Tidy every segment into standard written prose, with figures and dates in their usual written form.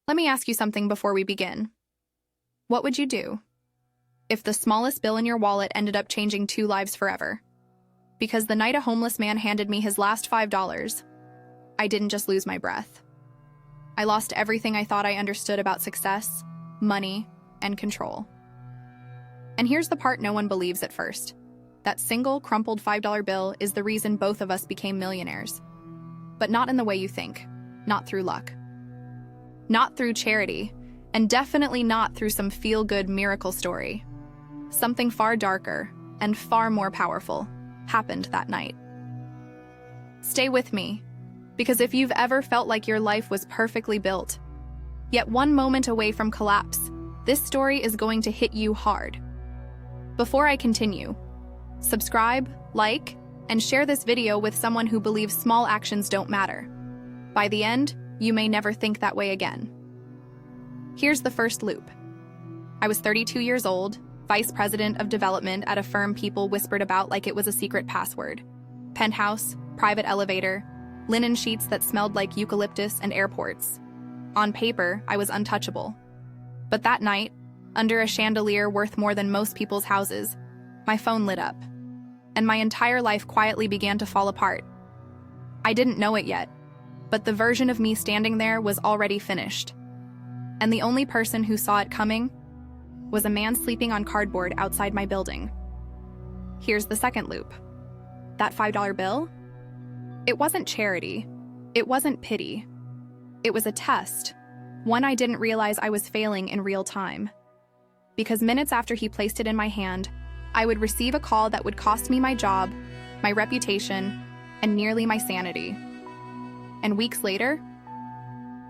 Let me ask you something before we begin. What would you do if the smallest bill in your wallet ended up changing 2 lives forever? Because the night a homeless man handed me his last $5, I didn't just lose my breath. I lost everything I thought I understood about success, money, and control. And here's the part no one believes at first. That single, crumpled $5 bill is the reason both of us became millionaires. But not in the way you think. Not through luck. Not through charity. And definitely not through some feel-good miracle story. Something far darker and far more powerful happened that night. Stay with me, because if you've ever felt like your life was perfectly built, yet one moment away from collapse, this story is going to hit you hard. Before I continue, subscribe, like, and share this video with someone who believes small actions don't matter. By the end, you may never think that way again. Here's the first loop. I was 32 years old, vice president of development at a firm people whispered about like it was a secret password. Penthouse, private elevator, linen sheets that smelled like eucalyptus and airports. On paper, I was untouchable. But that night, under a chandelier worth more than most people's houses, my phone lit up, and my entire life quietly began to fall apart. I didn't know it yet, but the version of me standing there was already finished. And the only person who saw it coming was a man sleeping on cardboard outside my building. Here's the second loop. That $5 bill? It wasn't charity. It wasn't pity. It was a test, one I didn't realize I was failing in real time. Because minutes after he placed it in my hand, I would receive a call that would cost me my job, my reputation, and nearly my sanity. And weeks later,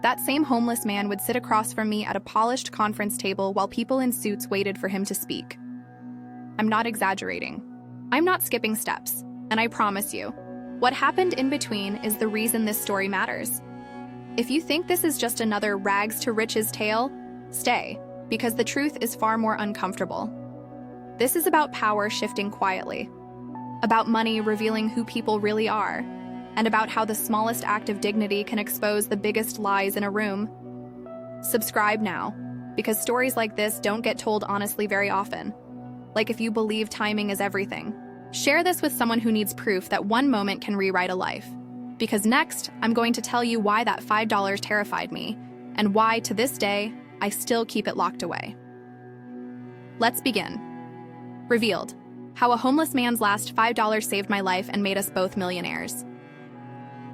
that same homeless man would sit across from me at a polished conference table while people in suits waited for him to speak. I'm not exaggerating. I'm not skipping steps, and I promise you, what happened in between is the reason this story matters. If you think this is just another rags to riches tale, stay, because the truth is far more uncomfortable. This is about power shifting quietly, about money revealing who people really are, and about how the smallest act of dignity can expose the biggest lies in a room. Subscribe now, because stories like this don't get told honestly very often. Like if you believe timing is everything. Share this with someone who needs proof that one moment can rewrite a life. Because next, I'm going to tell you why that $5 terrified me, and why, to this day, I still keep it locked away. Let's begin. Revealed: how a homeless man's last $5 saved my life and made us both millionaires.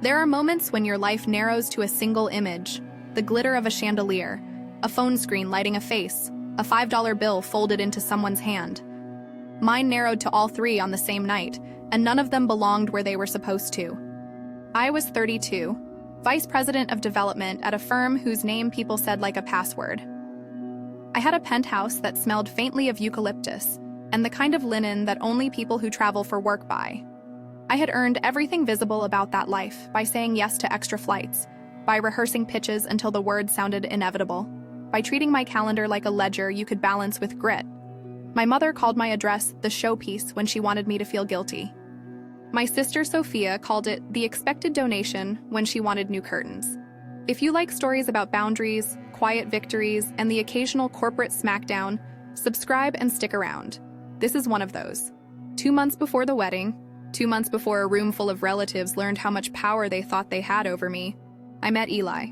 There are moments when your life narrows to a single image: the glitter of a chandelier, a phone screen lighting a face, a $5 bill folded into someone's hand. Mine narrowed to all three on the same night, and none of them belonged where they were supposed to. I was 32, vice president of development at a firm whose name people said like a password. I had a penthouse that smelled faintly of eucalyptus, and the kind of linen that only people who travel for work buy. I had earned everything visible about that life by saying yes to extra flights, by rehearsing pitches until the words sounded inevitable, by treating my calendar like a ledger you could balance with grit. My mother called my address the showpiece when she wanted me to feel guilty. My sister Sophia called it the expected donation when she wanted new curtains. If you like stories about boundaries, quiet victories, and the occasional corporate smackdown, subscribe and stick around. This is one of those. 2 months before the wedding, 2 months before a room full of relatives learned how much power they thought they had over me, I met Eli.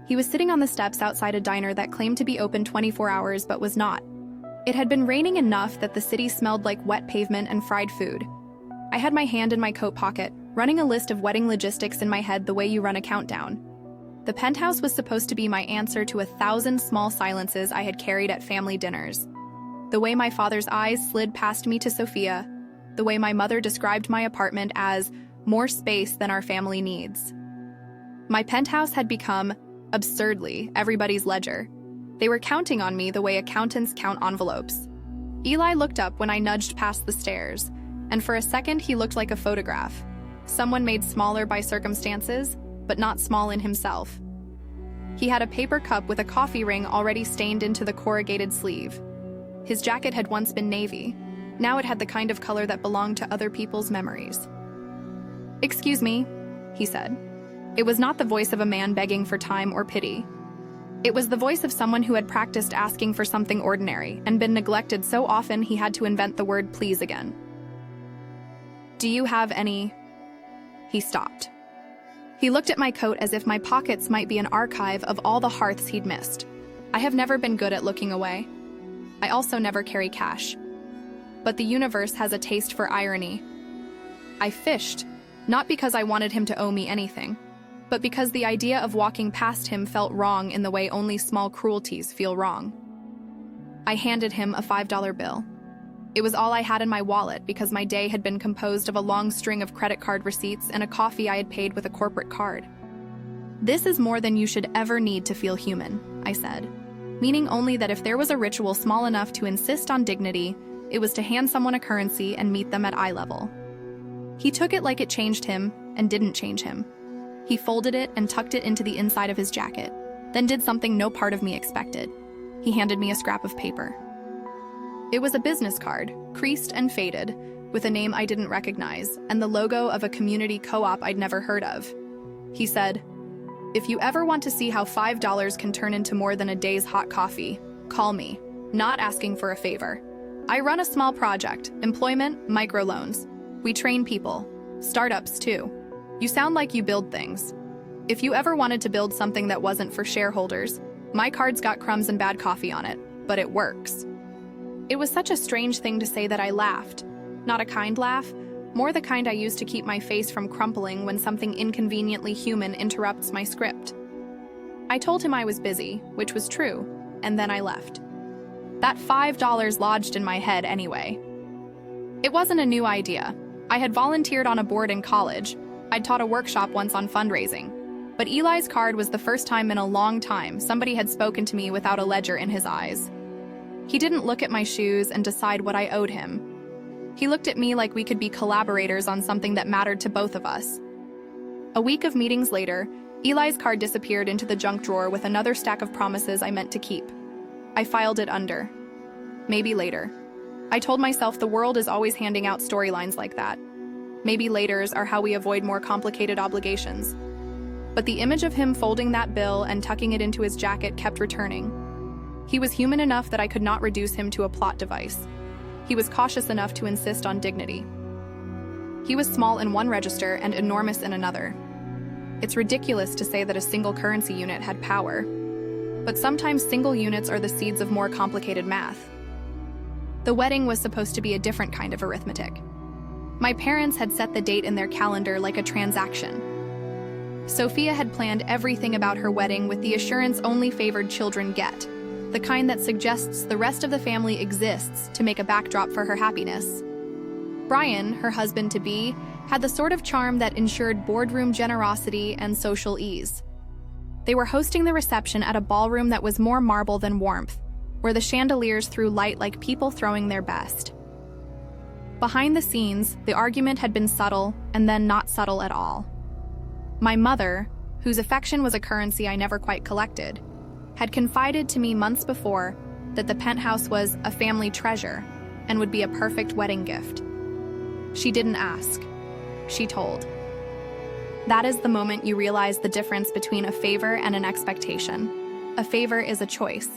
He was sitting on the steps outside a diner that claimed to be open 24 hours but was not. It had been raining enough that the city smelled like wet pavement and fried food. I had my hand in my coat pocket, running a list of wedding logistics in my head the way you run a countdown. The penthouse was supposed to be my answer to 1,000 small silences I had carried at family dinners. The way my father's eyes slid past me to Sophia, the way my mother described my apartment as more space than our family needs. My penthouse had become, absurdly, everybody's ledger. They were counting on me the way accountants count envelopes. Eli looked up when I nudged past the stairs, and for a second he looked like a photograph, someone made smaller by circumstances, but not small in himself. He had a paper cup with a coffee ring already stained into the corrugated sleeve. His jacket had once been navy. Now it had the kind of color that belonged to other people's memories. "Excuse me," he said. It was not the voice of a man begging for time or pity. It was the voice of someone who had practiced asking for something ordinary and been neglected so often he had to invent the word please again. "Do you have any?" He stopped. He looked at my coat as if my pockets might be an archive of all the hearths he'd missed. I have never been good at looking away. I also never carry cash. But the universe has a taste for irony. I fished, not because I wanted him to owe me anything, but because the idea of walking past him felt wrong in the way only small cruelties feel wrong. I handed him a $5 bill. It was all I had in my wallet because my day had been composed of a long string of credit card receipts and a coffee I had paid with a corporate card. "This is more than you should ever need to feel human," I said, meaning only that if there was a ritual small enough to insist on dignity, it was to hand someone a currency and meet them at eye level. He took it like it changed him and didn't change him. He folded it and tucked it into the inside of his jacket, then did something no part of me expected. He handed me a scrap of paper. It was a business card, creased and faded, with a name I didn't recognize and the logo of a community co-op I'd never heard of. He said, "If you ever want to see how $5 can turn into more than a day's hot coffee, call me, not asking for a favor. I run a small project, employment, microloans. We train people, startups too. You sound like you build things. If you ever wanted to build something that wasn't for shareholders, my card's got crumbs and bad coffee on it, but it works." It was such a strange thing to say that I laughed. Not a kind laugh, more the kind I use to keep my face from crumpling when something inconveniently human interrupts my script. I told him I was busy, which was true, and then I left. That $5 lodged in my head anyway. It wasn't a new idea. I had volunteered on a board in college. I'd taught a workshop once on fundraising. But Eli's card was the first time in a long time somebody had spoken to me without a ledger in his eyes. He didn't look at my shoes and decide what I owed him. He looked at me like we could be collaborators on something that mattered to both of us. A week of meetings later, Eli's card disappeared into the junk drawer with another stack of promises I meant to keep. I filed it under. Maybe later. I told myself the world is always handing out storylines like that. Maybe laters are how we avoid more complicated obligations. But the image of him folding that bill and tucking it into his jacket kept returning. He was human enough that I could not reduce him to a plot device. He was cautious enough to insist on dignity. He was small in one register and enormous in another. It's ridiculous to say that a single currency unit had power. But sometimes single units are the seeds of more complicated math. The wedding was supposed to be a different kind of arithmetic. My parents had set the date in their calendar like a transaction. Sophia had planned everything about her wedding with the assurance only favored children get, the kind that suggests the rest of the family exists to make a backdrop for her happiness. Brian, her husband-to-be, had the sort of charm that ensured boardroom generosity and social ease. They were hosting the reception at a ballroom that was more marble than warmth, where the chandeliers threw light like people throwing their best. Behind the scenes, the argument had been subtle and then not subtle at all. My mother, whose affection was a currency I never quite collected, had confided to me months before that the penthouse was a family treasure and would be a perfect wedding gift. She didn't ask. She told. That is the moment you realize the difference between a favor and an expectation. A favor is a choice.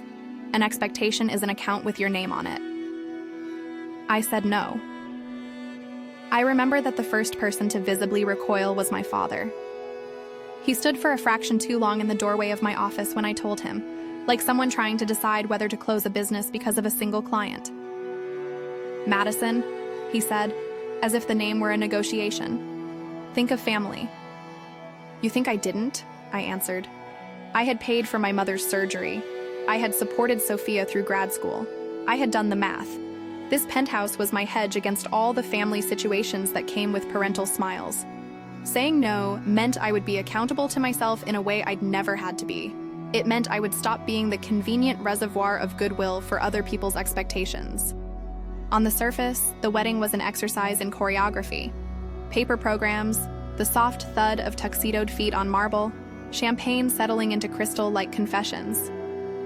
An expectation is an account with your name on it. I said no. I remember that the first person to visibly recoil was my father. He stood for a fraction too long in the doorway of my office when I told him, like someone trying to decide whether to close a business because of a single client. "Madison," he said, as if the name were a negotiation. "Think of family." "You think I didn't?" I answered. I had paid for my mother's surgery. I had supported Sophia through grad school. I had done the math. This penthouse was my hedge against all the family situations that came with parental smiles. Saying no meant I would be accountable to myself in a way I'd never had to be. It meant I would stop being the convenient reservoir of goodwill for other people's expectations. On the surface, the wedding was an exercise in choreography. Paper programs, the soft thud of tuxedoed feet on marble, champagne settling into crystal like confessions.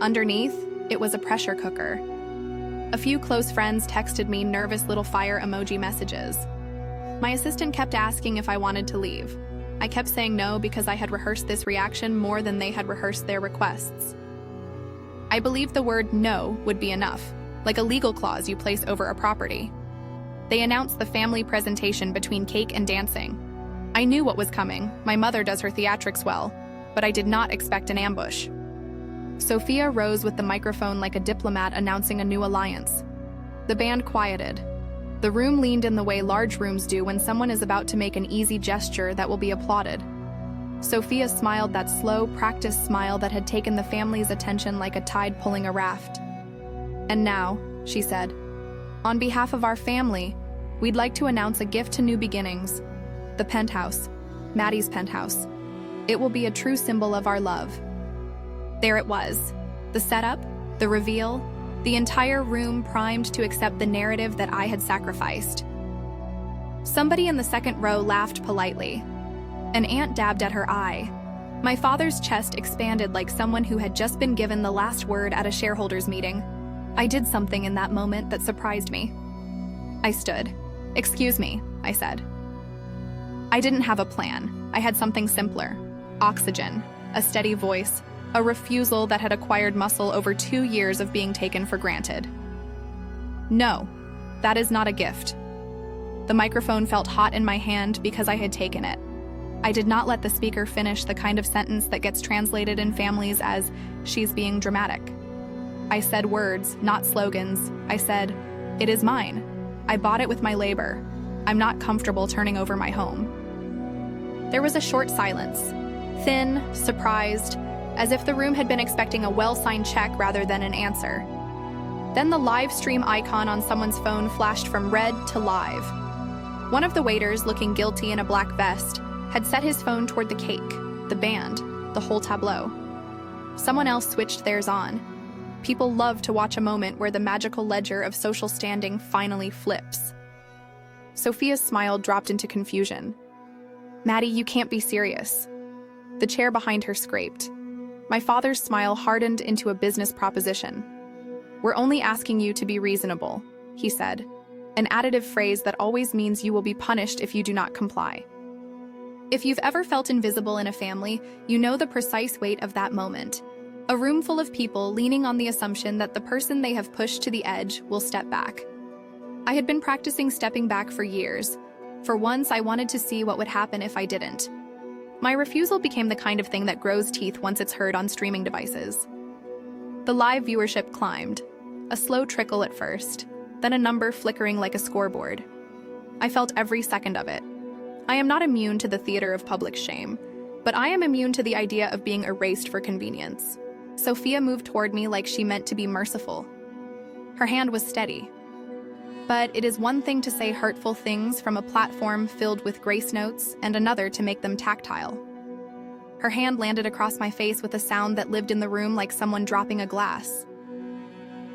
Underneath, it was a pressure cooker. A few close friends texted me nervous little fire emoji messages. My assistant kept asking if I wanted to leave. I kept saying no because I had rehearsed this reaction more than they had rehearsed their requests. I believed the word no would be enough, like a legal clause you place over a property. They announced the family presentation between cake and dancing. I knew what was coming. My mother does her theatrics well, but I did not expect an ambush. Sophia rose with the microphone like a diplomat announcing a new alliance. The band quieted. The room leaned in the way large rooms do when someone is about to make an easy gesture that will be applauded. Sophia smiled that slow, practiced smile that had taken the family's attention like a tide pulling a raft. "And now," she said, "on behalf of our family, we'd like to announce a gift to new beginnings. The penthouse, Maddie's penthouse. It will be a true symbol of our love." There it was. The setup, the reveal, the entire room primed to accept the narrative that I had sacrificed. Somebody in the second row laughed politely. An aunt dabbed at her eye. My father's chest expanded like someone who had just been given the last word at a shareholders meeting. I did something in that moment that surprised me. I stood. "Excuse me," I said. I didn't have a plan. I had something simpler. Oxygen, a steady voice, a refusal that had acquired muscle over 2 years of being taken for granted. "No, that is not a gift." The microphone felt hot in my hand because I had taken it. I did not let the speaker finish the kind of sentence that gets translated in families as, "she's being dramatic." I said words, not slogans. I said, "It is mine. I bought it with my labor. I'm not comfortable turning over my home." There was a short silence, thin, surprised, as if the room had been expecting a well-signed check rather than an answer. Then the live stream icon on someone's phone flashed from red to live. One of the waiters, looking guilty in a black vest, had set his phone toward the cake, the band, the whole tableau. Someone else switched theirs on. People love to watch a moment where the magical ledger of social standing finally flips. Sophia's smile dropped into confusion. "Maddie, you can't be serious." The chair behind her scraped. My father's smile hardened into a business proposition. "We're only asking you to be reasonable," he said, an additive phrase that always means you will be punished if you do not comply. If you've ever felt invisible in a family, you know the precise weight of that moment. A room full of people leaning on the assumption that the person they have pushed to the edge will step back. I had been practicing stepping back for years. For once, I wanted to see what would happen if I didn't. My refusal became the kind of thing that grows teeth once it's heard on streaming devices. The live viewership climbed, a slow trickle at first, then a number flickering like a scoreboard. I felt every second of it. I am not immune to the theater of public shame, but I am immune to the idea of being erased for convenience. Sophia moved toward me like she meant to be merciful. Her hand was steady. But it is one thing to say hurtful things from a platform filled with grace notes and another to make them tactile. Her hand landed across my face with a sound that lived in the room like someone dropping a glass.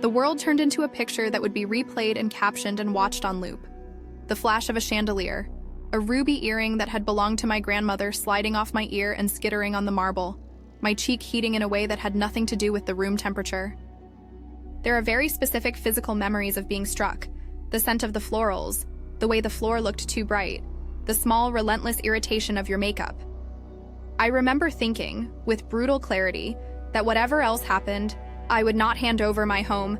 The world turned into a picture that would be replayed and captioned and watched on loop. The flash of a chandelier, a ruby earring that had belonged to my grandmother sliding off my ear and skittering on the marble, my cheek heating in a way that had nothing to do with the room temperature. There are very specific physical memories of being struck. The scent of the florals, the way the floor looked too bright, the small, relentless irritation of your makeup. I remember thinking, with brutal clarity, that whatever else happened, I would not hand over my home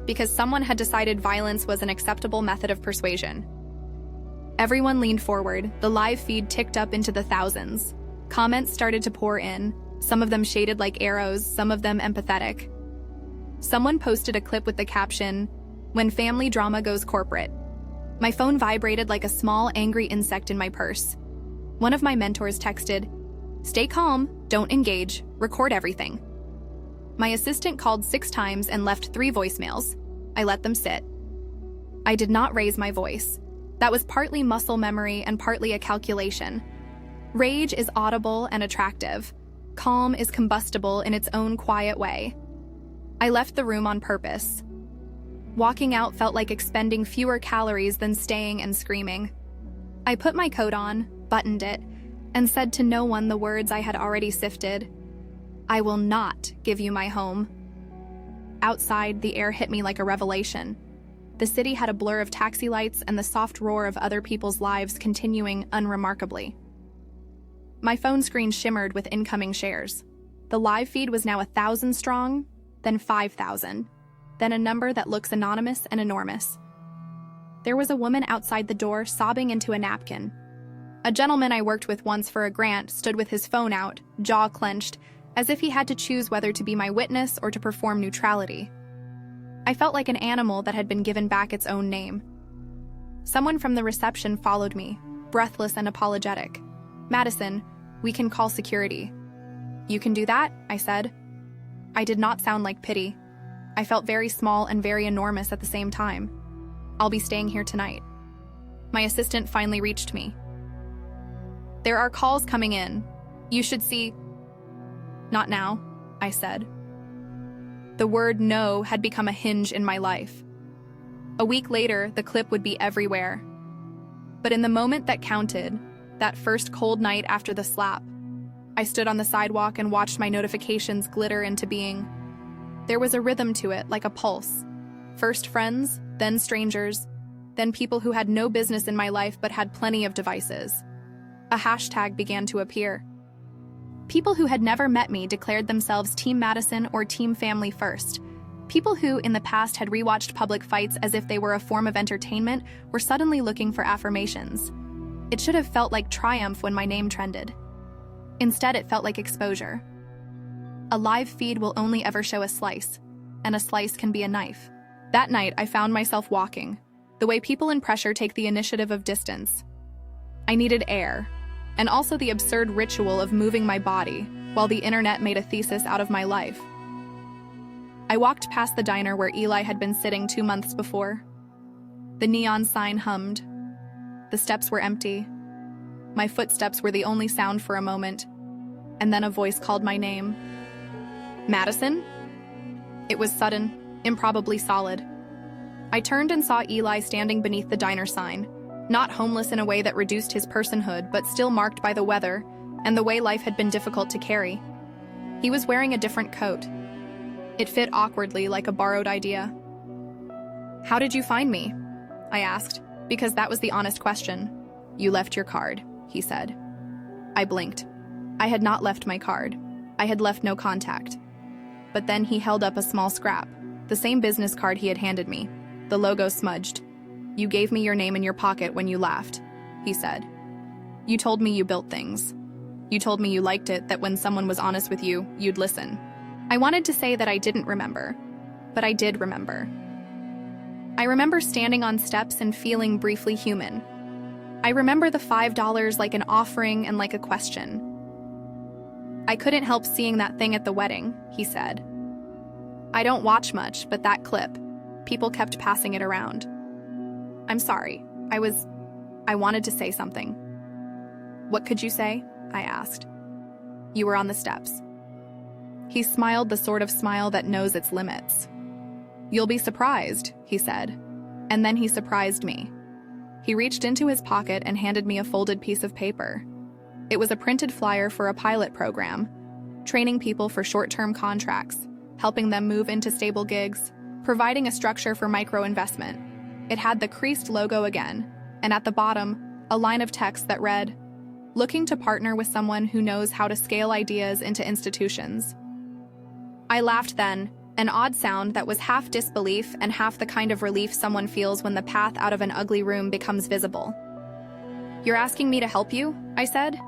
because someone had decided violence was an acceptable method of persuasion. Everyone leaned forward, the live feed ticked up into the thousands. Comments started to pour in, some of them shaded like arrows, some of them empathetic. Someone posted a clip with the caption, "When family drama goes corporate." My phone vibrated like a small, angry insect in my purse. One of my mentors texted, "Stay calm, don't engage, record everything." My assistant called 6 times and left 3 voicemails. I let them sit. I did not raise my voice. That was partly muscle memory and partly a calculation. Rage is audible and attractive. Calm is combustible in its own quiet way. I left the room on purpose. Walking out felt like expending fewer calories than staying and screaming. I put my coat on, buttoned it, and said to no one the words I had already sifted. "I will not give you my home." Outside, the air hit me like a revelation. The city had a blur of taxi lights and the soft roar of other people's lives continuing unremarkably. My phone screen shimmered with incoming shares. The live feed was now 1,000 strong, then 5,000, then a number that looks anonymous and enormous. There was a woman outside the door sobbing into a napkin. A gentleman I worked with once for a grant stood with his phone out, jaw clenched, as if he had to choose whether to be my witness or to perform neutrality. I felt like an animal that had been given back its own name. Someone from the reception followed me, breathless and apologetic. "Madison, we can call security." "You can do that?" I said. I did not sound like pity. I felt very small and very enormous at the same time. "I'll be staying here tonight." My assistant finally reached me. "There are calls coming in. You should see—" "Not now," I said. The word no had become a hinge in my life. A week later, the clip would be everywhere. But in the moment that counted, that first cold night after the slap, I stood on the sidewalk and watched my notifications glitter into being. There was a rhythm to it, like a pulse. First friends, then strangers, then people who had no business in my life but had plenty of devices. A hashtag began to appear. People who had never met me declared themselves Team Madison or Team Family First. People who, in the past, had rewatched public fights as if they were a form of entertainment were suddenly looking for affirmations. It should have felt like triumph when my name trended. Instead, it felt like exposure. A live feed will only ever show a slice, and a slice can be a knife. That night, I found myself walking, the way people in pressure take the initiative of distance. I needed air, and also the absurd ritual of moving my body, while the internet made a thesis out of my life. I walked past the diner where Eli had been sitting 2 months before. The neon sign hummed. The steps were empty. My footsteps were the only sound for a moment, and then a voice called my name. "Madison?" It was sudden, improbably solid. I turned and saw Eli standing beneath the diner sign, not homeless in a way that reduced his personhood, but still marked by the weather and the way life had been difficult to carry. He was wearing a different coat. It fit awkwardly like a borrowed idea. "How did you find me?" I asked, because that was the honest question. "You left your card," he said. I blinked. I had not left my card. I had left no contact. But then he held up a small scrap, the same business card he had handed me, the logo smudged. "You gave me your name in your pocket when you laughed," he said. "You told me you built things. You told me you liked it, that when someone was honest with you, you'd listen." I wanted to say that I didn't remember, but I did remember. I remember standing on steps and feeling briefly human. I remember the $5 like an offering and like a question. "I couldn't help seeing that thing at the wedding," he said. "I don't watch much, but that clip, people kept passing it around." "I'm sorry. I wanted to say something." "What could you say?" I asked. "You were on the steps." He smiled the sort of smile that knows its limits. "You'll be surprised," he said. And then he surprised me. He reached into his pocket and handed me a folded piece of paper. It was a printed flyer for a pilot program, training people for short-term contracts, helping them move into stable gigs, providing a structure for micro-investment. It had the creased logo again, and at the bottom, a line of text that read, "Looking to partner with someone who knows how to scale ideas into institutions." I laughed then, an odd sound that was half disbelief and half the kind of relief someone feels when the path out of an ugly room becomes visible. "You're asking me to help you?" I said.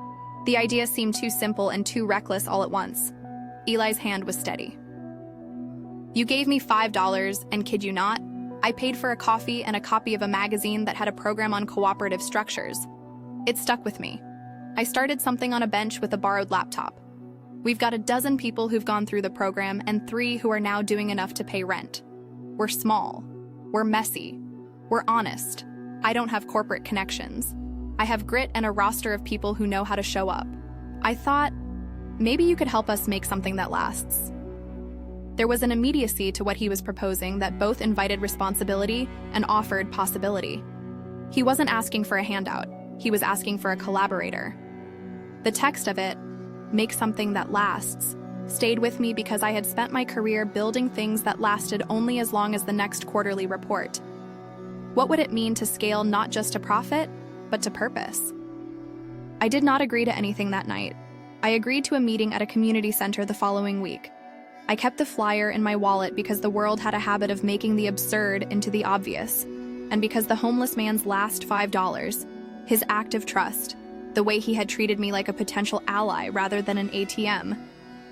The idea seemed too simple and too reckless all at once. Eli's hand was steady. "You gave me $5, and kid you not, I paid for a coffee and a copy of a magazine that had a program on cooperative structures. It stuck with me. I started something on a bench with a borrowed laptop. We've got a dozen people who've gone through the program and 3 who are now doing enough to pay rent. We're small. We're messy. We're honest. I don't have corporate connections. I have grit and a roster of people who know how to show up. I thought, maybe you could help us make something that lasts." There was an immediacy to what he was proposing that both invited responsibility and offered possibility. He wasn't asking for a handout. He was asking for a collaborator. The text of it, "Make something that lasts," stayed with me because I had spent my career building things that lasted only as long as the next quarterly report. What would it mean to scale not just to profit, but to purpose? I did not agree to anything that night. I agreed to a meeting at a community center the following week. I kept the flyer in my wallet because the world had a habit of making the absurd into the obvious, and because the homeless man's last $5, his act of trust, the way he had treated me like a potential ally rather than an ATM,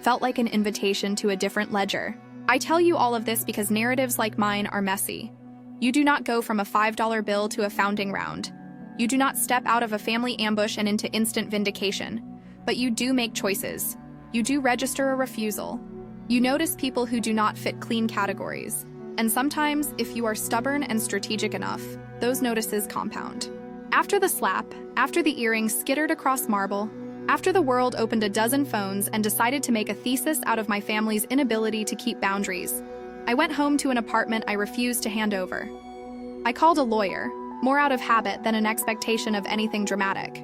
felt like an invitation to a different ledger. I tell you all of this because narratives like mine are messy. You do not go from a $5 bill to a founding round. You do not step out of a family ambush and into instant vindication. But you do make choices. You do register a refusal. You notice people who do not fit clean categories. And sometimes, if you are stubborn and strategic enough, those notices compound. After the slap, after the earrings skittered across marble, after the world opened a dozen phones and decided to make a thesis out of my family's inability to keep boundaries, I went home to an apartment I refused to hand over. I called a lawyer, more out of habit than an expectation of anything dramatic.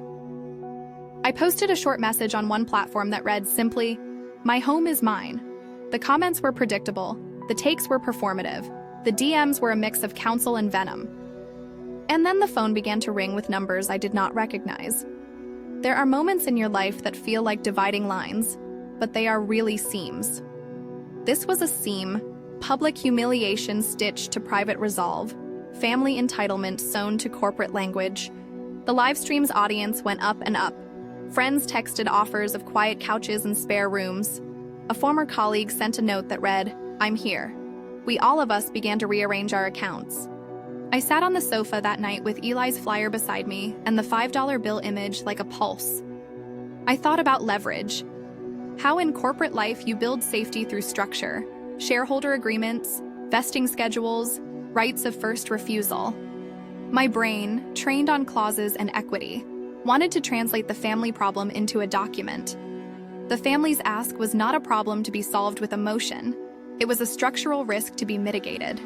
I posted a short message on one platform that read simply, "My home is mine." The comments were predictable, the takes were performative, the DMs were a mix of counsel and venom. And then the phone began to ring with numbers I did not recognize. There are moments in your life that feel like dividing lines, but they are really seams. This was a seam, public humiliation stitched to private resolve, family entitlement sewn to corporate language. The live stream's audience went up and up. Friends texted offers of quiet couches and spare rooms. A former colleague sent a note that read, "I'm here." All of us began to rearrange our accounts. I sat on the sofa that night with Eli's flyer beside me and the $5 bill image like a pulse. I thought about leverage. How in corporate life you build safety through structure, shareholder agreements, vesting schedules, rights of first refusal. My brain, trained on clauses and equity, wanted to translate the family problem into a document. The family's ask was not a problem to be solved with emotion. It was a structural risk to be mitigated.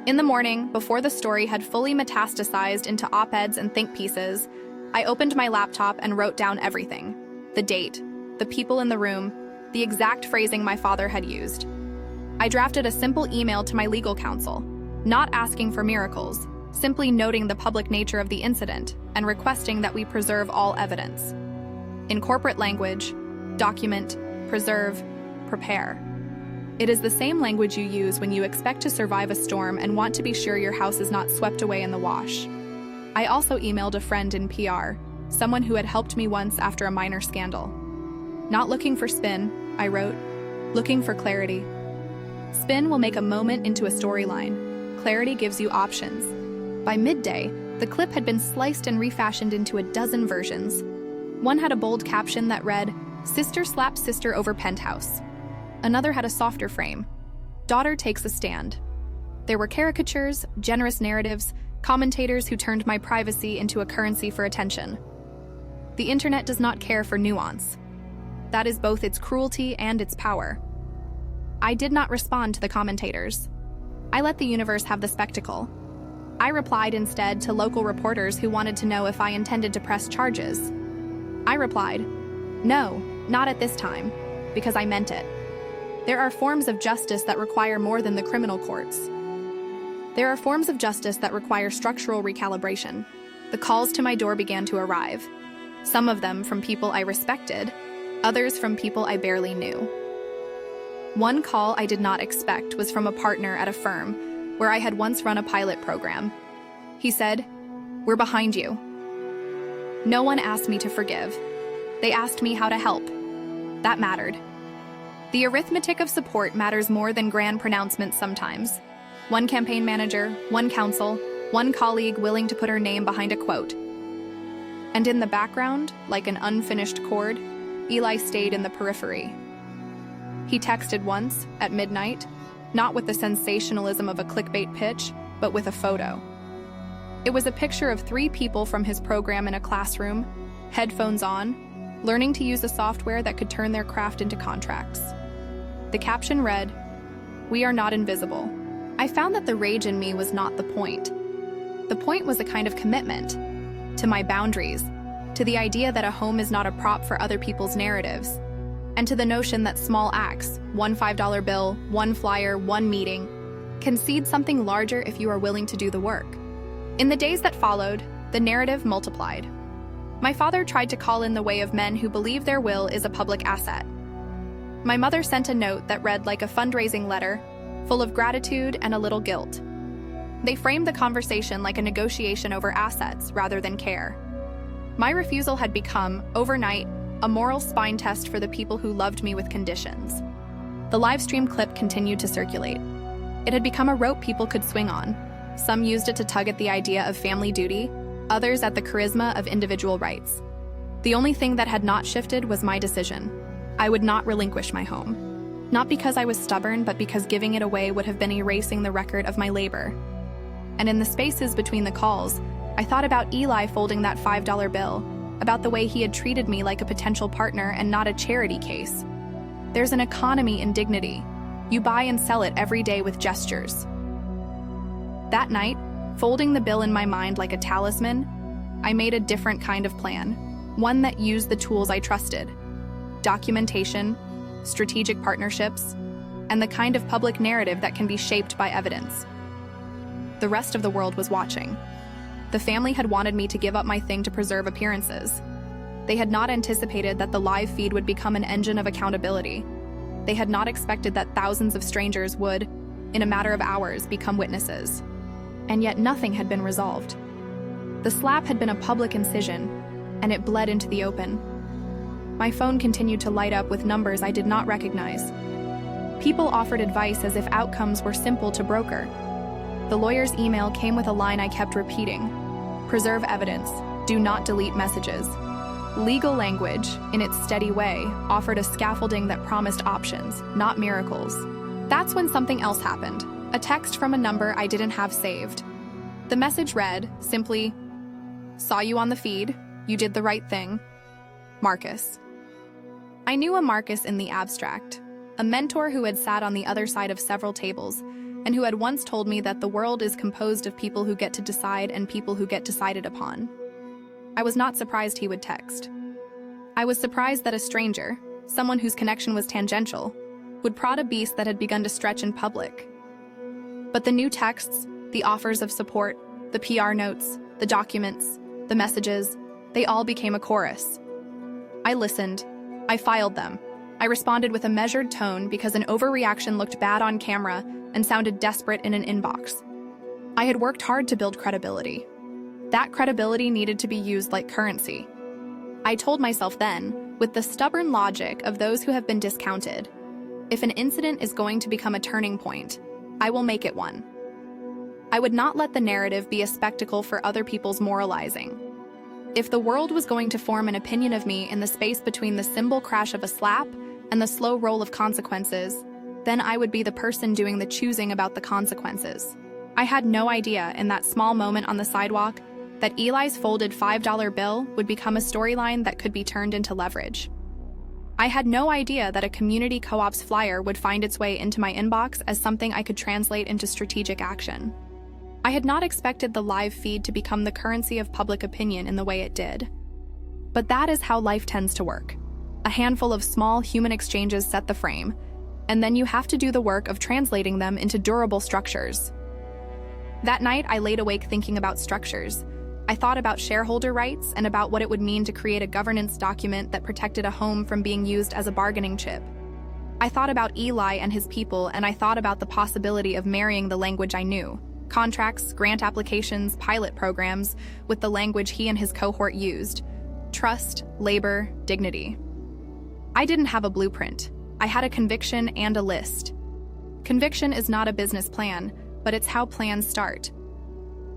In the morning, before the story had fully metastasized into op-eds and think pieces, I opened my laptop and wrote down everything. The date, the people in the room, the exact phrasing my father had used. I drafted a simple email to my legal counsel, not asking for miracles, simply noting the public nature of the incident and requesting that we preserve all evidence. In corporate language, document, preserve, prepare. It is the same language you use when you expect to survive a storm and want to be sure your house is not swept away in the wash. I also emailed a friend in PR, someone who had helped me once after a minor scandal. Not looking for spin, I wrote, looking for clarity. Spin will make a moment into a storyline. Clarity gives you options. By midday, the clip had been sliced and refashioned into a dozen versions. One had a bold caption that read, "Sister slaps sister over penthouse." Another had a softer frame, "Daughter takes a stand." There were caricatures, generous narratives, commentators who turned my privacy into a currency for attention. The internet does not care for nuance. That is both its cruelty and its power. I did not respond to the commentators. I let the universe have the spectacle. I replied instead to local reporters who wanted to know if I intended to press charges. I replied, "No, not at this time," because I meant it. There are forms of justice that require more than the criminal courts. There are forms of justice that require structural recalibration. The calls to my door began to arrive. Some of them from people I respected, others from people I barely knew. One call I did not expect was from a partner at a firm where I had once run a pilot program. He said, "We're behind you." No one asked me to forgive. They asked me how to help. That mattered. The arithmetic of support matters more than grand pronouncements sometimes. One campaign manager, one counsel, one colleague willing to put her name behind a quote. And in the background, like an unfinished chord, Eli stayed in the periphery. He texted once, at midnight, not with the sensationalism of a clickbait pitch, but with a photo. It was a picture of 3 people from his program in a classroom, headphones on, learning to use a software that could turn their craft into contracts. The caption read, "We are not invisible." I found that the rage in me was not the point. The point was a kind of commitment to my boundaries, to the idea that a home is not a prop for other people's narratives, and to the notion that small acts, one $5 bill, one flyer, one meeting, can seed something larger if you are willing to do the work. In the days that followed, the narrative multiplied. My father tried to call in the way of men who believe their will is a public asset. My mother sent a note that read like a fundraising letter, full of gratitude and a little guilt. They framed the conversation like a negotiation over assets rather than care. My refusal had become, overnight, a moral spine test for the people who loved me with conditions. The live stream clip continued to circulate. It had become a rope people could swing on. Some used it to tug at the idea of family duty, others at the charisma of individual rights. The only thing that had not shifted was my decision. I would not relinquish my home. Not because I was stubborn, but because giving it away would have been erasing the record of my labor. And in the spaces between the calls, I thought about Eli folding that $5 bill, about the way he had treated me like a potential partner and not a charity case. There's an economy in dignity. You buy and sell it every day with gestures. That night, folding the bill in my mind like a talisman, I made a different kind of plan, one that used the tools I trusted: documentation, strategic partnerships, and the kind of public narrative that can be shaped by evidence. The rest of the world was watching. The family had wanted me to give up my thing to preserve appearances. They had not anticipated that the live feed would become an engine of accountability. They had not expected that thousands of strangers would, in a matter of hours, become witnesses. And yet nothing had been resolved. The slap had been a public incision, and it bled into the open. My phone continued to light up with numbers I did not recognize. People offered advice as if outcomes were simple to broker. The lawyer's email came with a line I kept repeating: preserve evidence, do not delete messages. Legal language, in its steady way, offered a scaffolding that promised options, not miracles. That's when something else happened. A text from a number I didn't have saved. The message read, simply, "Saw you on the feed. You did the right thing. Marcus." I knew a Marcus in the abstract, a mentor who had sat on the other side of several tables, and who had once told me that the world is composed of people who get to decide and people who get decided upon. I was not surprised he would text. I was surprised that a stranger, someone whose connection was tangential, would prod a beast that had begun to stretch in public. But the new texts, the offers of support, the PR notes, the documents, the messages, they all became a chorus. I listened. I filed them. I responded with a measured tone because an overreaction looked bad on camera and sounded desperate in an inbox. I had worked hard to build credibility. That credibility needed to be used like currency. I told myself then, with the stubborn logic of those who have been discounted, if an incident is going to become a turning point, I will make it one. I would not let the narrative be a spectacle for other people's moralizing. If the world was going to form an opinion of me in the space between the cymbal crash of a slap and the slow roll of consequences, then I would be the person doing the choosing about the consequences. I had no idea in that small moment on the sidewalk that Eli's folded $5 bill would become a storyline that could be turned into leverage. I had no idea that a community co-op's flyer would find its way into my inbox as something I could translate into strategic action. I had not expected the live feed to become the currency of public opinion in the way it did. But that is how life tends to work. A handful of small human exchanges set the frame, and then you have to do the work of translating them into durable structures. That night, I laid awake thinking about structures. I thought about shareholder rights and about what it would mean to create a governance document that protected a home from being used as a bargaining chip. I thought about Eli and his people, and I thought about the possibility of marrying the language I knew: contracts, grant applications, pilot programs, with the language he and his cohort used: trust, labor, dignity. I didn't have a blueprint. I had a conviction and a list. Conviction is not a business plan, but it's how plans start.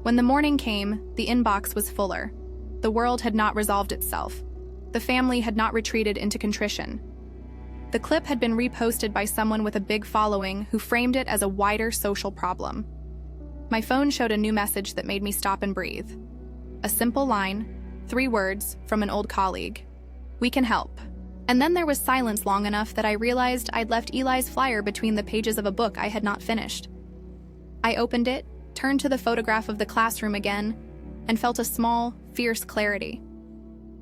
When the morning came, the inbox was fuller. The world had not resolved itself. The family had not retreated into contrition. The clip had been reposted by someone with a big following who framed it as a wider social problem. My phone showed a new message that made me stop and breathe. A simple line, 3 words, from an old colleague: "We can help." And then there was silence long enough that I realized I'd left Eli's flyer between the pages of a book I had not finished. I opened it, turned to the photograph of the classroom again, and felt a small, fierce clarity.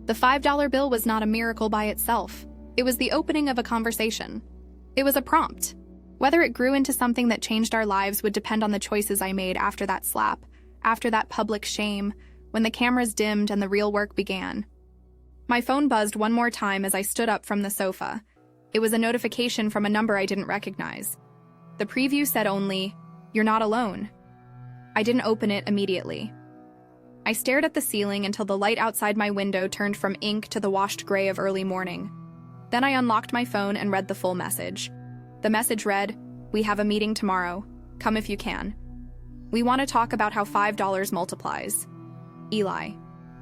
The $5 bill was not a miracle by itself. It was the opening of a conversation. It was a prompt. Whether it grew into something that changed our lives would depend on the choices I made after that slap, after that public shame, when the cameras dimmed and the real work began. My phone buzzed one more time as I stood up from the sofa. It was a notification from a number I didn't recognize. The preview said only, "You're not alone." I didn't open it immediately. I stared at the ceiling until the light outside my window turned from ink to the washed gray of early morning. Then I unlocked my phone and read the full message. The message read, "We have a meeting tomorrow. Come if you can. We want to talk about how $5 multiplies. Eli."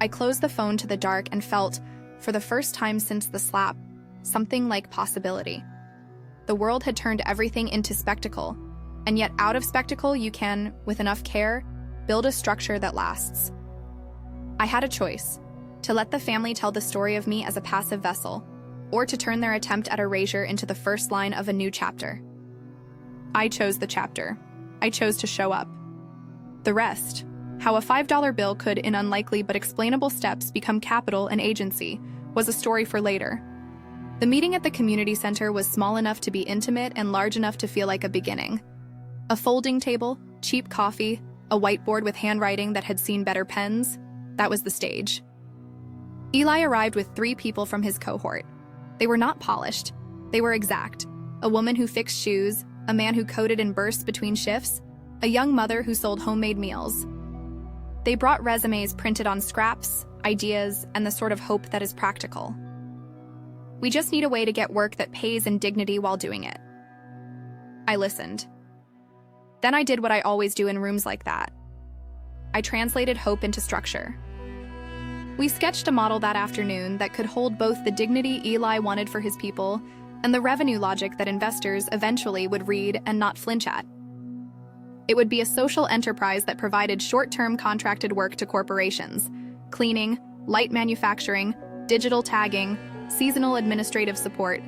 I closed the phone to the dark and felt, for the first time since the slap, something like possibility. The world had turned everything into spectacle, and yet out of spectacle you can, with enough care, build a structure that lasts. I had a choice, to let the family tell the story of me as a passive vessel, or to turn their attempt at erasure into the first line of a new chapter. I chose the chapter. I chose to show up. The rest, how a $5 bill could, in unlikely but explainable steps, become capital and agency, was a story for later. The meeting at the community center was small enough to be intimate and large enough to feel like a beginning. A folding table, cheap coffee, a whiteboard with handwriting that had seen better pens, that was the stage. Eli arrived with 3 people from his cohort. They were not polished. They were exact. A woman who fixed shoes, a man who coded in bursts between shifts, a young mother who sold homemade meals. They brought resumes printed on scraps, ideas, and the sort of hope that is practical. We just need a way to get work that pays in dignity while doing it. I listened. Then I did what I always do in rooms like that. I translated hope into structure. We sketched a model that afternoon that could hold both the dignity Eli wanted for his people and the revenue logic that investors eventually would read and not flinch at. It would be a social enterprise that provided short-term contracted work to corporations, cleaning, light manufacturing, digital tagging, seasonal administrative support,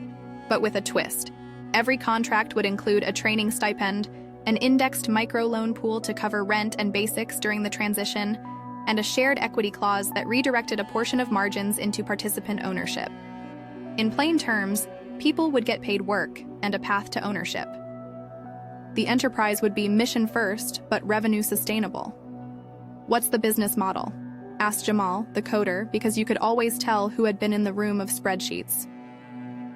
but with a twist. Every contract would include a training stipend, an indexed microloan pool to cover rent and basics during the transition, and a shared equity clause that redirected a portion of margins into participant ownership. In plain terms, people would get paid work and a path to ownership. The enterprise would be mission first, but revenue sustainable. "What's the business model?" asked Jamal, the coder, because you could always tell who had been in the room of spreadsheets.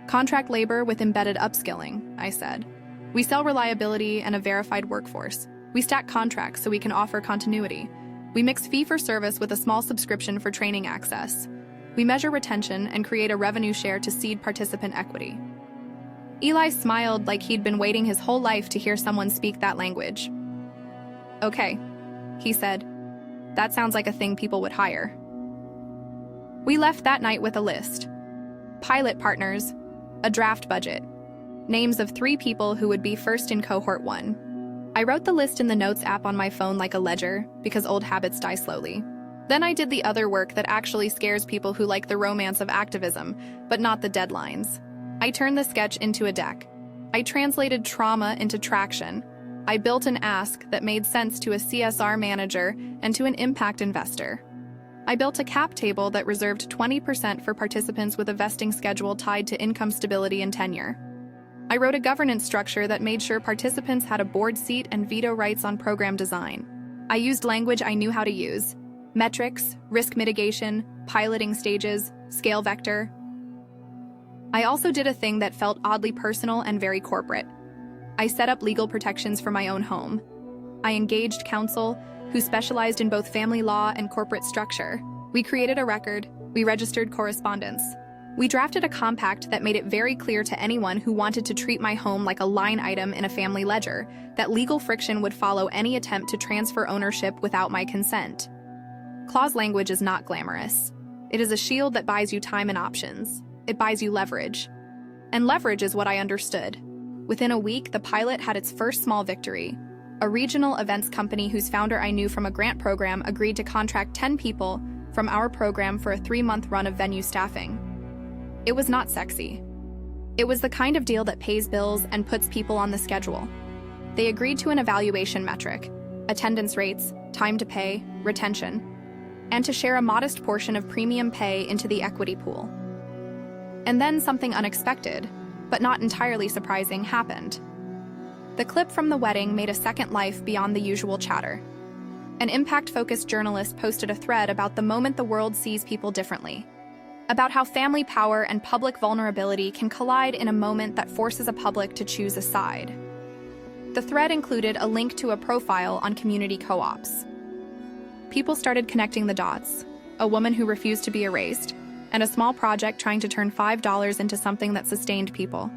"Contract labor with embedded upskilling," I said. "We sell reliability and a verified workforce. We stack contracts so we can offer continuity. We mix fee-for-service with a small subscription for training access. We measure retention and create a revenue share to seed participant equity." Eli smiled like he'd been waiting his whole life to hear someone speak that language. "Okay," he said. "That sounds like a thing people would hire." We left that night with a list. Pilot partners, a draft budget, names of 3 people who would be first in cohort 1. I wrote the list in the Notes app on my phone like a ledger, because old habits die slowly. Then I did the other work that actually scares people who like the romance of activism, but not the deadlines. I turned the sketch into a deck. I translated trauma into traction. I built an ask that made sense to a CSR manager and to an impact investor. I built a cap table that reserved 20% for participants with a vesting schedule tied to income stability and tenure. I wrote a governance structure that made sure participants had a board seat and veto rights on program design. I used language I knew how to use: metrics, risk mitigation, piloting stages, scale vector. I also did a thing that felt oddly personal and very corporate. I set up legal protections for my own home. I engaged counsel, who specialized in both family law and corporate structure. We created a record. We registered correspondence. We drafted a compact that made it very clear to anyone who wanted to treat my home like a line item in a family ledger that legal friction would follow any attempt to transfer ownership without my consent. Clause language is not glamorous. It is a shield that buys you time and options. It buys you leverage. And leverage is what I understood. Within a week, the pilot had its first small victory. A regional events company whose founder I knew from a grant program agreed to contract 10 people from our program for a 3-month run of venue staffing. It was not sexy. It was the kind of deal that pays bills and puts people on the schedule. They agreed to an evaluation metric, attendance rates, time to pay, retention, and to share a modest portion of premium pay into the equity pool. And then something unexpected, but not entirely surprising, happened. The clip from the wedding made a second life beyond the usual chatter. An impact-focused journalist posted a thread about the moment the world sees people differently. about how family power and public vulnerability can collide in a moment that forces a public to choose a side. The thread included a link to a profile on community co-ops. People started connecting the dots: a woman who refused to be erased, and a small project trying to turn $5 into something that sustained people.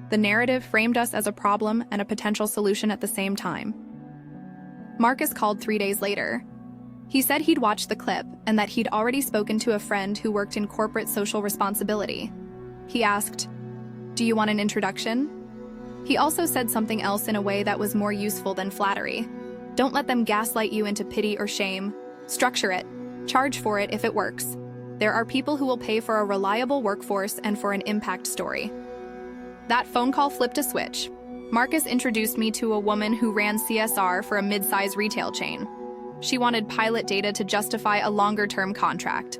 The narrative framed us as a problem and a potential solution at the same time. Marcus called 3 days later. He said he'd watched the clip and that he'd already spoken to a friend who worked in corporate social responsibility. He asked, "Do you want an introduction?" He also said something else in a way that was more useful than flattery. Don't let them gaslight you into pity or shame. Structure it. Charge for it if it works. There are people who will pay for a reliable workforce and for an impact story. That phone call flipped a switch. Marcus introduced me to a woman who ran CSR for a mid-size retail chain. She wanted pilot data to justify a longer-term contract.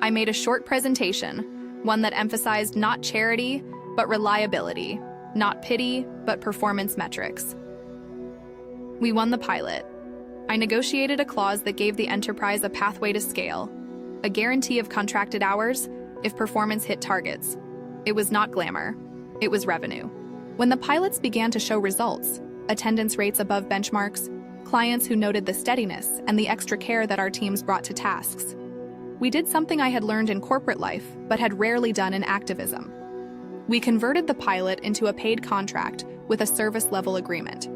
I made a short presentation, one that emphasized not charity, but reliability, not pity, but performance metrics. We won the pilot. I negotiated a clause that gave the enterprise a pathway to scale, a guarantee of contracted hours if performance hit targets. It was not glamour. It was revenue. When the pilots began to show results, attendance rates above benchmarks, clients who noted the steadiness and the extra care that our teams brought to tasks, we did something I had learned in corporate life but had rarely done in activism. We converted the pilot into a paid contract with a service-level agreement.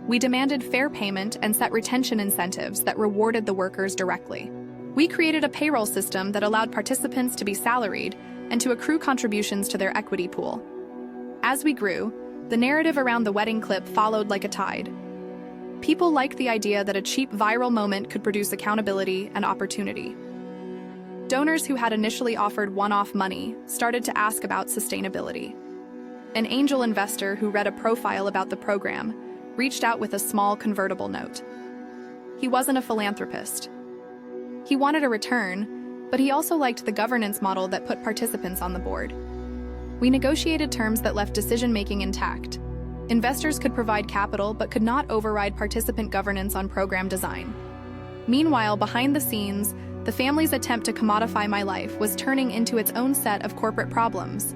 We demanded fair payment and set retention incentives that rewarded the workers directly. We created a payroll system that allowed participants to be salaried and to accrue contributions to their equity pool. As we grew, the narrative around the wedding clip followed like a tide. People liked the idea that a cheap viral moment could produce accountability and opportunity. Donors who had initially offered one-off money started to ask about sustainability. An angel investor who read a profile about the program reached out with a small convertible note. He wasn't a philanthropist. He wanted a return, but he also liked the governance model that put participants on the board. We negotiated terms that left decision-making intact. Investors could provide capital but could not override participant governance on program design. Meanwhile, behind the scenes, the family's attempt to commodify my life was turning into its own set of corporate problems.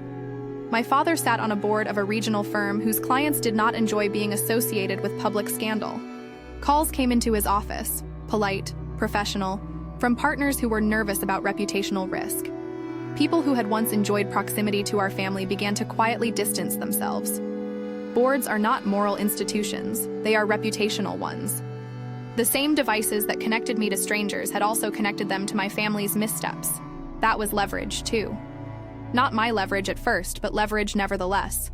My father sat on a board of a regional firm whose clients did not enjoy being associated with public scandal. Calls came into his office, polite, professional, from partners who were nervous about reputational risk. People who had once enjoyed proximity to our family began to quietly distance themselves. Boards are not moral institutions, they are reputational ones. The same devices that connected me to strangers had also connected them to my family's missteps. That was leverage, too. Not my leverage at first, but leverage nevertheless.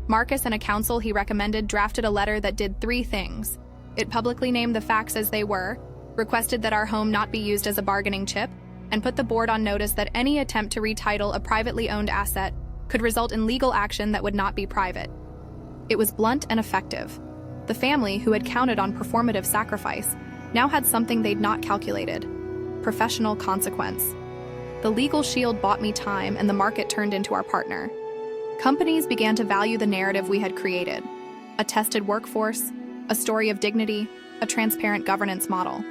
Marcus and a counsel he recommended drafted a letter that did 3 things. It publicly named the facts as they were, requested that our home not be used as a bargaining chip, and put the board on notice that any attempt to retitle a privately owned asset could result in legal action that would not be private. It was blunt and effective. The family, who had counted on performative sacrifice, now had something they'd not calculated: professional consequence. The legal shield bought me time, and the market turned into our partner. Companies began to value the narrative we had created: a tested workforce, a story of dignity, a transparent governance model.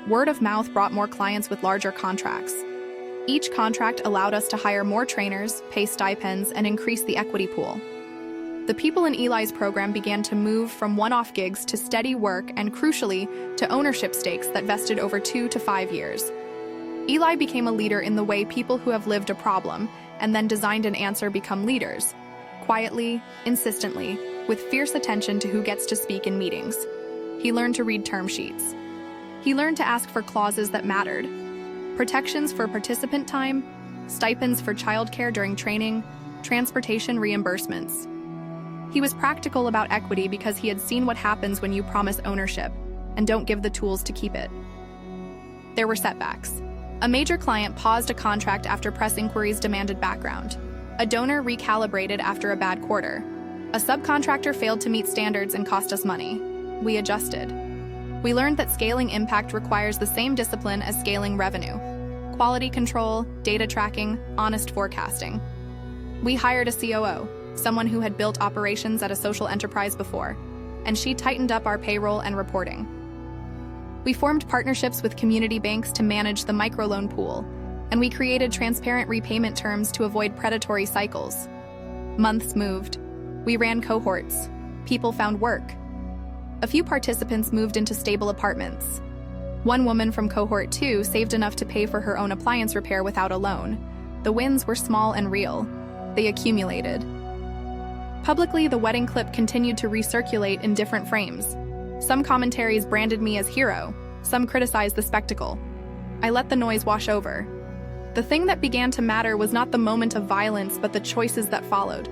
Word of mouth brought more clients with larger contracts. Each contract allowed us to hire more trainers, pay stipends, and increase the equity pool. The people in Eli's program began to move from one-off gigs to steady work and, crucially, to ownership stakes that vested over 2 to 5 years. Eli became a leader in the way people who have lived a problem and then designed an answer become leaders. Quietly, insistently, with fierce attention to who gets to speak in meetings. He learned to read term sheets. He learned to ask for clauses that mattered: protections for participant time, stipends for childcare during training, transportation reimbursements. He was practical about equity because he had seen what happens when you promise ownership and don't give the tools to keep it. There were setbacks. A major client paused a contract after press inquiries demanded background. A donor recalibrated after a bad quarter. A subcontractor failed to meet standards and cost us money. We adjusted. We learned that scaling impact requires the same discipline as scaling revenue: quality control, data tracking, honest forecasting. We hired a COO, someone who had built operations at a social enterprise before, and she tightened up our payroll and reporting. We formed partnerships with community banks to manage the microloan pool, and we created transparent repayment terms to avoid predatory cycles. Months moved. We ran cohorts. People found work. A few participants moved into stable apartments. One woman from cohort 2 saved enough to pay for her own appliance repair without a loan. The wins were small and real. They accumulated. Publicly, the wedding clip continued to recirculate in different frames. Some commentaries branded me as hero. Some criticized the spectacle. I let the noise wash over. The thing that began to matter was not the moment of violence, but the choices that followed.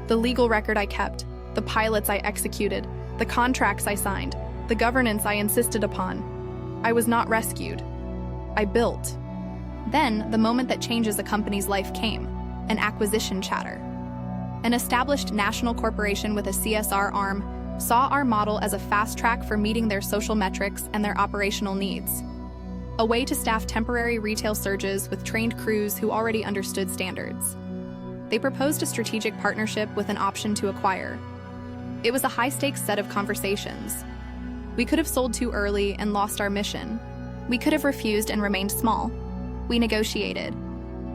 The legal record I kept, the pilots I executed, the contracts I signed, the governance I insisted upon. I was not rescued. I built. Then, the moment that changes a company's life came, an acquisition chatter. An established national corporation with a CSR arm saw our model as a fast track for meeting their social metrics and their operational needs. A way to staff temporary retail surges with trained crews who already understood standards. They proposed a strategic partnership with an option to acquire. It was a high-stakes set of conversations. We could have sold too early and lost our mission. We could have refused and remained small. We negotiated.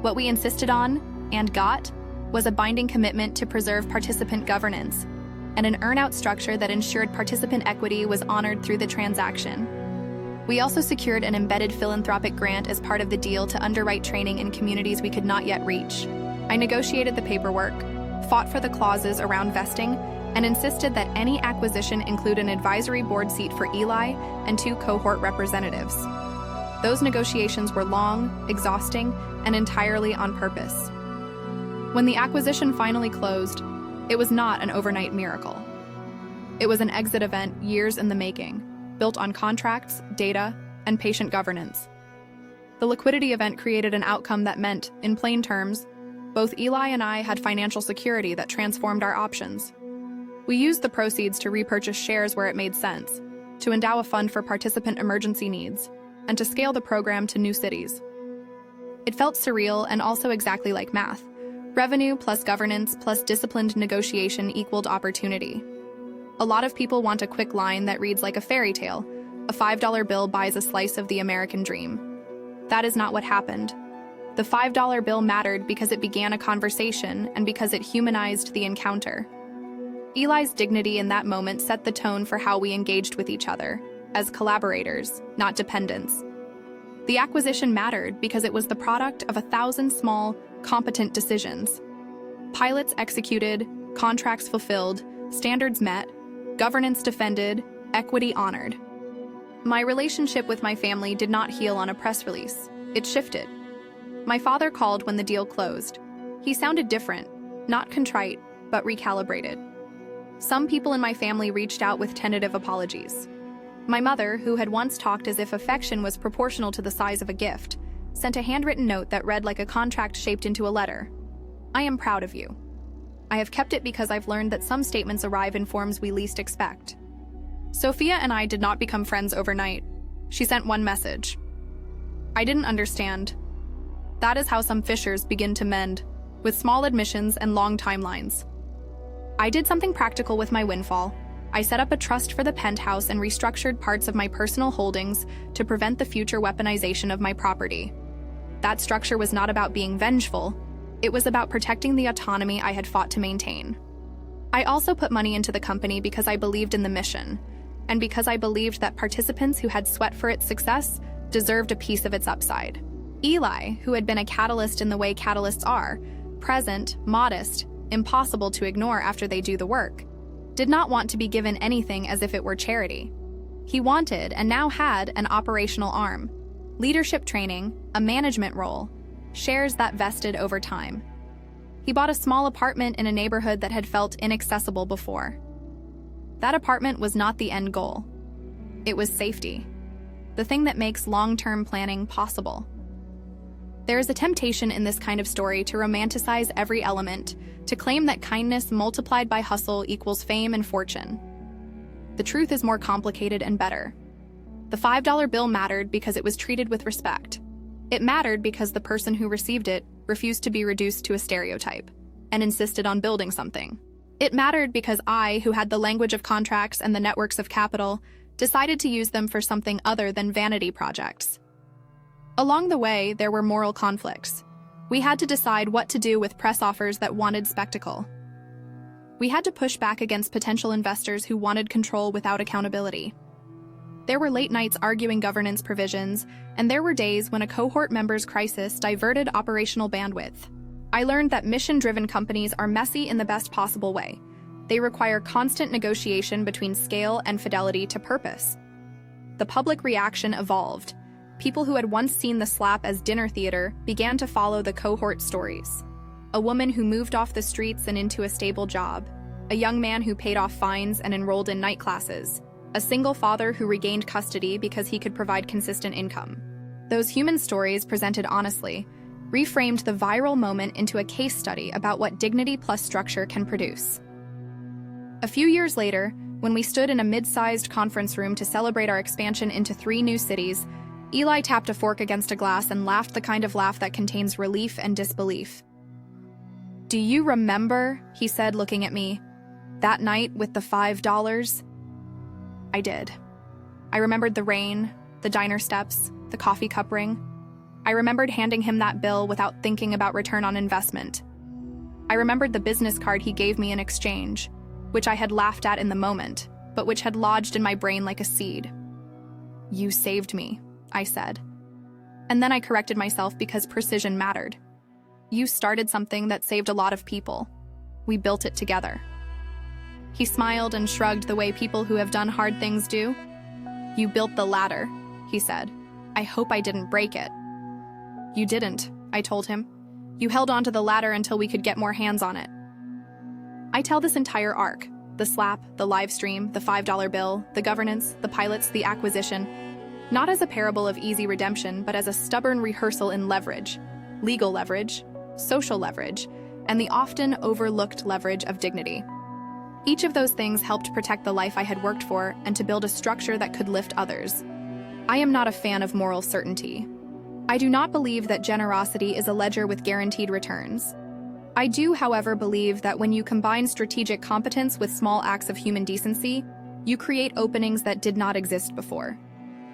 What we insisted on, and got, was a binding commitment to preserve participant governance, and an earn-out structure that ensured participant equity was honored through the transaction. We also secured an embedded philanthropic grant as part of the deal to underwrite training in communities we could not yet reach. I negotiated the paperwork, fought for the clauses around vesting, and insisted that any acquisition include an advisory board seat for Eli and 2 cohort representatives. Those negotiations were long, exhausting, and entirely on purpose. When the acquisition finally closed, it was not an overnight miracle. It was an exit event years in the making, built on contracts, data, and patient governance. The liquidity event created an outcome that meant, in plain terms, both Eli and I had financial security that transformed our options. We used the proceeds to repurchase shares where it made sense, to endow a fund for participant emergency needs, and to scale the program to new cities. It felt surreal and also exactly like math. Revenue plus governance plus disciplined negotiation equaled opportunity. A lot of people want a quick line that reads like a fairy tale. A $5 bill buys a slice of the American dream. That is not what happened. The $5 bill mattered because it began a conversation and because it humanized the encounter. Eli's dignity in that moment set the tone for how we engaged with each other, as collaborators, not dependents. The acquisition mattered because it was the product of 1,000 small, competent decisions. Pilots executed, contracts fulfilled, standards met, governance defended, equity honored. My relationship with my family did not heal on a press release. It shifted. My father called when the deal closed. He sounded different, not contrite, but recalibrated. Some people in my family reached out with tentative apologies. My mother, who had once talked as if affection was proportional to the size of a gift, sent a handwritten note that read like a contract shaped into a letter. I am proud of you. I have kept it because I've learned that some statements arrive in forms we least expect. Sophia and I did not become friends overnight. She sent one message. I didn't understand. That is how some fissures begin to mend, with small admissions and long timelines. I did something practical with my windfall. I set up a trust for the penthouse and restructured parts of my personal holdings to prevent the future weaponization of my property. That structure was not about being vengeful. It was about protecting the autonomy I had fought to maintain. I also put money into the company because I believed in the mission, and because I believed that participants who had sweat for its success deserved a piece of its upside. Eli, who had been a catalyst in the way catalysts are, present, modest, impossible to ignore after they do the work, did not want to be given anything as if it were charity. He wanted, and now had, an operational arm, leadership training, a management role, shares that vested over time. He bought a small apartment in a neighborhood that had felt inaccessible before. That apartment was not the end goal. It was safety, the thing that makes long-term planning possible. There is a temptation in this kind of story to romanticize every element, to claim that kindness multiplied by hustle equals fame and fortune. The truth is more complicated and better. The $5 bill mattered because it was treated with respect. It mattered because the person who received it refused to be reduced to a stereotype and insisted on building something. It mattered because I, who had the language of contracts and the networks of capital, decided to use them for something other than vanity projects. Along the way, there were moral conflicts. We had to decide what to do with press offers that wanted spectacle. We had to push back against potential investors who wanted control without accountability. There were late nights arguing governance provisions, and there were days when a cohort member's crisis diverted operational bandwidth. I learned that mission-driven companies are messy in the best possible way. They require constant negotiation between scale and fidelity to purpose. The public reaction evolved. People who had once seen the slap as dinner theater began to follow the cohort stories. A woman who moved off the streets and into a stable job. A young man who paid off fines and enrolled in night classes. A single father who regained custody because he could provide consistent income. Those human stories, presented honestly, reframed the viral moment into a case study about what dignity plus structure can produce. A few years later, when we stood in a mid-sized conference room to celebrate our expansion into 3 new cities, Eli tapped a fork against a glass and laughed the kind of laugh that contains relief and disbelief. "Do you remember," he said, looking at me, "that night with the $5? I did. I remembered the rain, the diner steps, the coffee cup ring. I remembered handing him that bill without thinking about return on investment. I remembered the business card he gave me in exchange, which I had laughed at in the moment, but which had lodged in my brain like a seed. You saved me, I said. And then I corrected myself because precision mattered. You started something that saved a lot of people. We built it together. He smiled and shrugged the way people who have done hard things do. You built the ladder, he said. I hope I didn't break it. You didn't, I told him. You held onto the ladder until we could get more hands on it. I tell this entire arc, the slap, the live stream, the $5 bill, the governance, the pilots, the acquisition, not as a parable of easy redemption, but as a stubborn rehearsal in leverage, legal leverage, social leverage, and the often overlooked leverage of dignity. Each of those things helped protect the life I had worked for and to build a structure that could lift others. I am not a fan of moral certainty. I do not believe that generosity is a ledger with guaranteed returns. I do, however, believe that when you combine strategic competence with small acts of human decency, you create openings that did not exist before.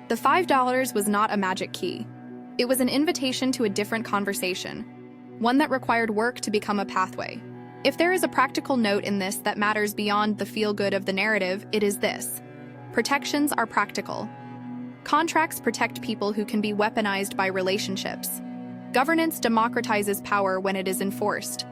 The $5 was not a magic key. It was an invitation to a different conversation, one that required work to become a pathway. If there is a practical note in this that matters beyond the feel-good of the narrative, it is this. Protections are practical. Contracts protect people who can be weaponized by relationships. Governance democratizes power when it is enforced.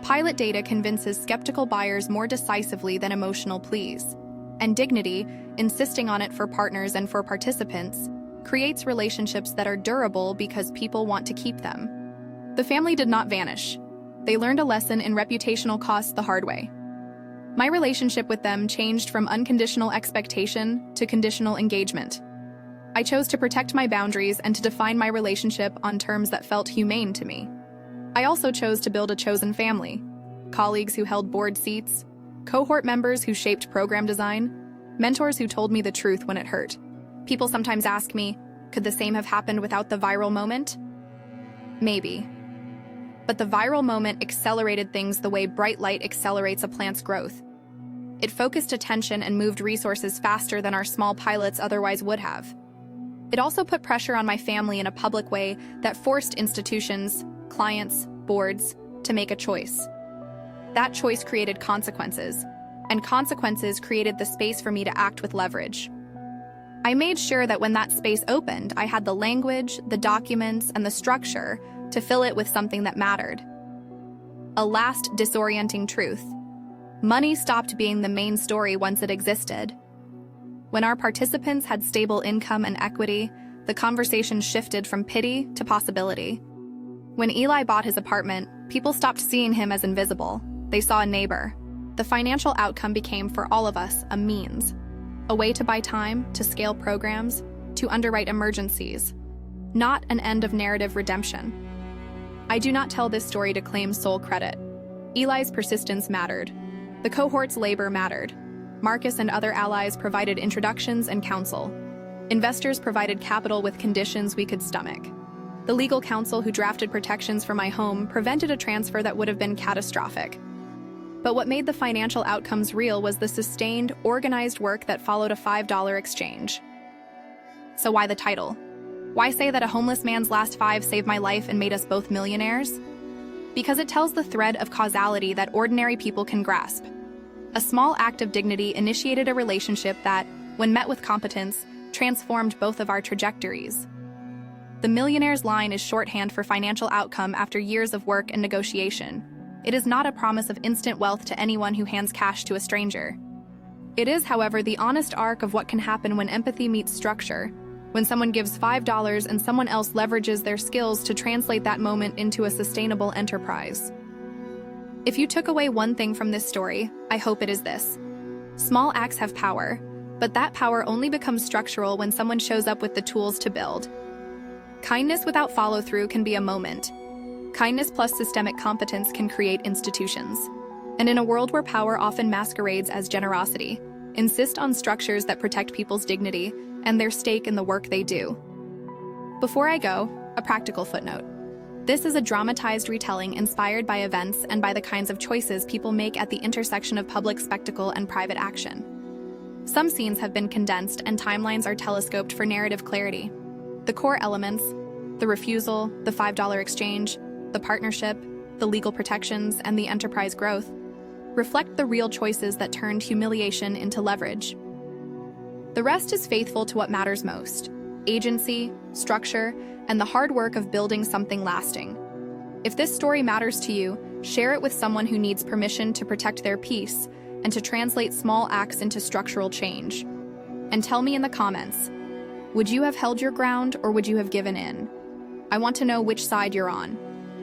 Pilot data convinces skeptical buyers more decisively than emotional pleas. And dignity, insisting on it for partners and for participants, creates relationships that are durable because people want to keep them. The family did not vanish. They learned a lesson in reputational costs the hard way. My relationship with them changed from unconditional expectation to conditional engagement. I chose to protect my boundaries and to define my relationship on terms that felt humane to me. I also chose to build a chosen family, colleagues who held board seats, cohort members who shaped program design, mentors who told me the truth when it hurt. People sometimes ask me, could the same have happened without the viral moment? Maybe. But the viral moment accelerated things the way bright light accelerates a plant's growth. It focused attention and moved resources faster than our small pilots otherwise would have. It also put pressure on my family in a public way that forced institutions, clients, boards, to make a choice. That choice created consequences, and consequences created the space for me to act with leverage. I made sure that when that space opened, I had the language, the documents, and the structure to fill it with something that mattered. A last disorienting truth. Money stopped being the main story once it existed. When our participants had stable income and equity, the conversation shifted from pity to possibility. When Eli bought his apartment, people stopped seeing him as invisible. They saw a neighbor. The financial outcome became, for all of us, a means. A way to buy time, to scale programs, to underwrite emergencies. Not an end of narrative redemption. I do not tell this story to claim sole credit. Eli's persistence mattered. The cohort's labor mattered. Marcus and other allies provided introductions and counsel. Investors provided capital with conditions we could stomach. The legal counsel who drafted protections for my home prevented a transfer that would have been catastrophic. But what made the financial outcomes real was the sustained, organized work that followed a $5 exchange. So why the title? Why say that a homeless man's last five saved my life and made us both millionaires? Because it tells the thread of causality that ordinary people can grasp. A small act of dignity initiated a relationship that, when met with competence, transformed both of our trajectories. The Millionaires line is shorthand for financial outcome after years of work and negotiation. It is not a promise of instant wealth to anyone who hands cash to a stranger. It is, however, the honest arc of what can happen when empathy meets structure, when someone gives $5 and someone else leverages their skills to translate that moment into a sustainable enterprise. If you took away one thing from this story, I hope it is this. Small acts have power, but that power only becomes structural when someone shows up with the tools to build. Kindness without follow-through can be a moment. Kindness plus systemic competence can create institutions. And in a world where power often masquerades as generosity, insist on structures that protect people's dignity and their stake in the work they do. Before I go, a practical footnote. This is a dramatized retelling inspired by events and by the kinds of choices people make at the intersection of public spectacle and private action. Some scenes have been condensed and timelines are telescoped for narrative clarity. The core elements, the refusal, the $5 exchange, the partnership, the legal protections, and the enterprise growth, reflect the real choices that turned humiliation into leverage. The rest is faithful to what matters most: agency, structure, and the hard work of building something lasting. If this story matters to you, share it with someone who needs permission to protect their peace and to translate small acts into structural change. And tell me in the comments, would you have held your ground or would you have given in? I want to know which side you're on.